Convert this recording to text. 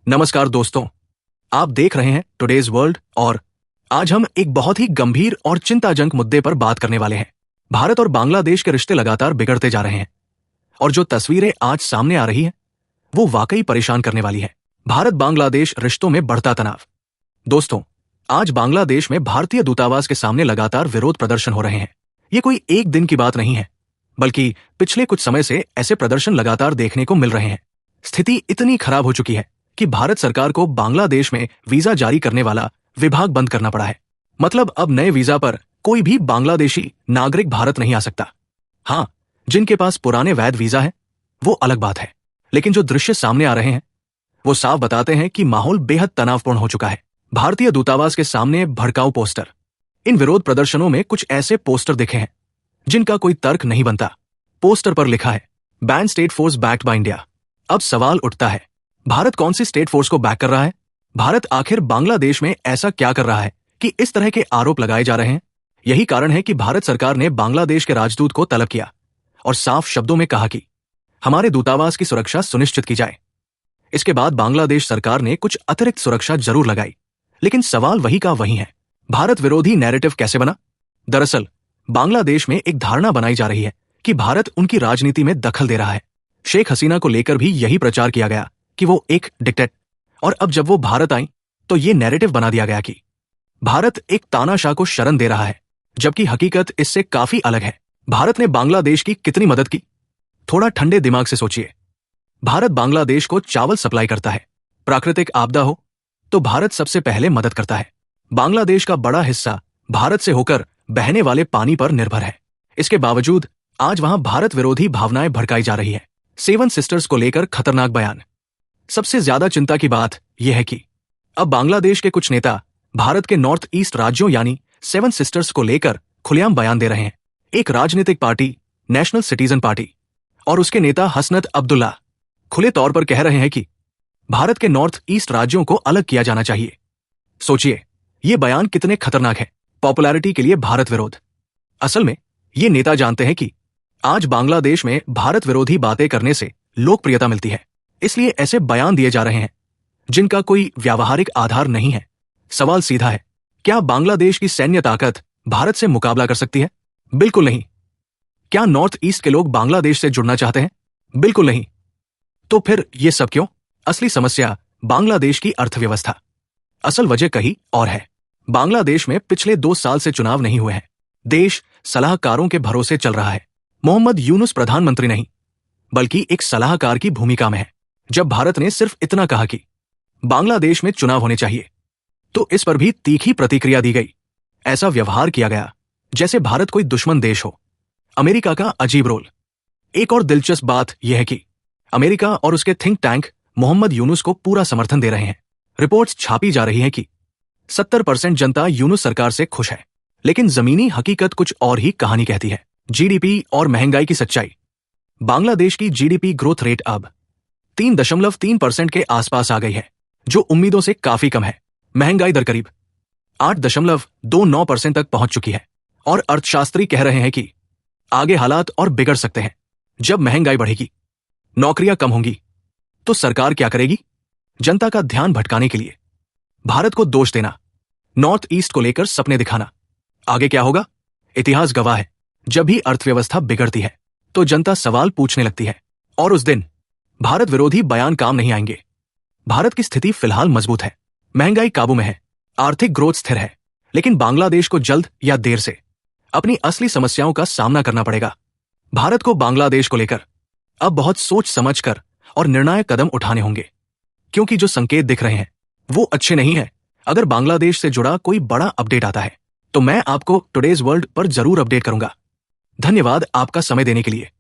नमस्कार दोस्तों, आप देख रहे हैं टुडेज वर्ल्ड और आज हम एक बहुत ही गंभीर और चिंताजनक मुद्दे पर बात करने वाले हैं। भारत और बांग्लादेश के रिश्ते लगातार बिगड़ते जा रहे हैं और जो तस्वीरें आज सामने आ रही हैं वो वाकई परेशान करने वाली है। भारत बांग्लादेश रिश्तों में बढ़ता तनाव। दोस्तों, आज बांग्लादेश में भारतीय दूतावास के सामने लगातार विरोध प्रदर्शन हो रहे हैं। ये कोई एक दिन की बात नहीं है, बल्कि पिछले कुछ समय से ऐसे प्रदर्शन लगातार देखने को मिल रहे हैं। स्थिति इतनी खराब हो चुकी है कि भारत सरकार को बांग्लादेश में वीजा जारी करने वाला विभाग बंद करना पड़ा है। मतलब अब नए वीजा पर कोई भी बांग्लादेशी नागरिक भारत नहीं आ सकता। हाँ, जिनके पास पुराने वैध वीजा है वो अलग बात है, लेकिन जो दृश्य सामने आ रहे हैं वो साफ बताते हैं कि माहौल बेहद तनावपूर्ण हो चुका है। भारतीय दूतावास के सामने भड़काऊ पोस्टर। इन विरोध प्रदर्शनों में कुछ ऐसे पोस्टर दिखे हैं जिनका कोई तर्क नहीं बनता। पोस्टर पर लिखा है, ban state force backed by India. अब सवाल उठता है, भारत कौन सी स्टेट फोर्स को बैक कर रहा है? भारत आखिर बांग्लादेश में ऐसा क्या कर रहा है कि इस तरह के आरोप लगाए जा रहे हैं? यही कारण है कि भारत सरकार ने बांग्लादेश के राजदूत को तलब किया और साफ शब्दों में कहा कि हमारे दूतावास की सुरक्षा सुनिश्चित की जाए। इसके बाद बांग्लादेश सरकार ने कुछ अतिरिक्त सुरक्षा जरूर लगाई, लेकिन सवाल वही का वही है। भारत विरोधी नैरेटिव कैसे बना? दरअसल बांग्लादेश में एक धारणा बनाई जा रही है कि भारत उनकी राजनीति में दखल दे रहा है। शेख हसीना को लेकर भी यही प्रचार किया गया कि वो एक डिक्टेट, और अब जब वो भारत आई तो ये नैरेटिव बना दिया गया कि भारत एक तानाशाह को शरण दे रहा है, जबकि हकीकत इससे काफी अलग है। भारत ने बांग्लादेश की कितनी मदद की? थोड़ा ठंडे दिमाग से सोचिए। भारत बांग्लादेश को चावल सप्लाई करता है। प्राकृतिक आपदा हो तो भारत सबसे पहले मदद करता है। बांग्लादेश का बड़ा हिस्सा भारत से होकर बहने वाले पानी पर निर्भर है। इसके बावजूद आज वहां भारत विरोधी भावनाएं भड़काई जा रही है। सेवन सिस्टर्स को लेकर खतरनाक बयान। सबसे ज्यादा चिंता की बात यह है कि अब बांग्लादेश के कुछ नेता भारत के नॉर्थ ईस्ट राज्यों यानी सेवन सिस्टर्स को लेकर खुलेआम बयान दे रहे हैं। एक राजनीतिक पार्टी नेशनल सिटीजन पार्टी और उसके नेता हसनत अब्दुल्ला खुले तौर पर कह रहे हैं कि भारत के नॉर्थ ईस्ट राज्यों को अलग किया जाना चाहिए। सोचिए, ये बयान कितने खतरनाक है। पॉपुलैरिटी के लिए भारत विरोध। असल में ये नेता जानते हैं कि आज बांग्लादेश में भारत विरोधी बातें करने से लोकप्रियता मिलती है, इसलिए ऐसे बयान दिए जा रहे हैं जिनका कोई व्यावहारिक आधार नहीं है। सवाल सीधा है, क्या बांग्लादेश की सैन्य ताकत भारत से मुकाबला कर सकती है? बिल्कुल नहीं। क्या नॉर्थ ईस्ट के लोग बांग्लादेश से जुड़ना चाहते हैं? बिल्कुल नहीं। तो फिर ये सब क्यों? असली समस्या बांग्लादेश की अर्थव्यवस्था। असल वजह कहीं और है। बांग्लादेश में पिछले 2 साल से चुनाव नहीं हुए हैं। देश सलाहकारों के भरोसे चल रहा है। मोहम्मद यूनुस प्रधानमंत्री नहीं, बल्कि एक सलाहकार की भूमिका में है। जब भारत ने सिर्फ इतना कहा कि बांग्लादेश में चुनाव होने चाहिए, तो इस पर भी तीखी प्रतिक्रिया दी गई। ऐसा व्यवहार किया गया जैसे भारत कोई दुश्मन देश हो। अमेरिका का अजीब रोल। एक और दिलचस्प बात यह है कि अमेरिका और उसके थिंक टैंक मोहम्मद यूनुस को पूरा समर्थन दे रहे हैं। रिपोर्ट्स छापी जा रही हैं कि 70% जनता यूनुस सरकार से खुश है, लेकिन जमीनी हकीकत कुछ और ही कहानी कहती है। जीडीपी और महंगाई की सच्चाई। बांग्लादेश की जीडीपी ग्रोथ रेट अब 3.3% के आसपास आ गई है, जो उम्मीदों से काफी कम है। महंगाई दर करीब 8.29% तक पहुंच चुकी है और अर्थशास्त्री कह रहे हैं कि आगे हालात और बिगड़ सकते हैं। जब महंगाई बढ़ेगी, नौकरियां कम होंगी, तो सरकार क्या करेगी? जनता का ध्यान भटकाने के लिए भारत को दोष देना, नॉर्थ ईस्ट को लेकर सपने दिखाना। आगे क्या होगा? इतिहास गवाह है, जब भी अर्थव्यवस्था बिगड़ती है तो जनता सवाल पूछने लगती है, और उस दिन भारत विरोधी बयान काम नहीं आएंगे। भारत की स्थिति फिलहाल मजबूत है। महंगाई काबू में है, आर्थिक ग्रोथ स्थिर है, लेकिन बांग्लादेश को जल्द या देर से अपनी असली समस्याओं का सामना करना पड़ेगा। भारत को बांग्लादेश को लेकर अब बहुत सोच समझकर और निर्णायक कदम उठाने होंगे, क्योंकि जो संकेत दिख रहे हैं वो अच्छे नहीं है। अगर बांग्लादेश से जुड़ा कोई बड़ा अपडेट आता है तो मैं आपको टुडेज वर्ल्ड पर जरूर अपडेट करूंगा। धन्यवाद आपका समय देने के लिए।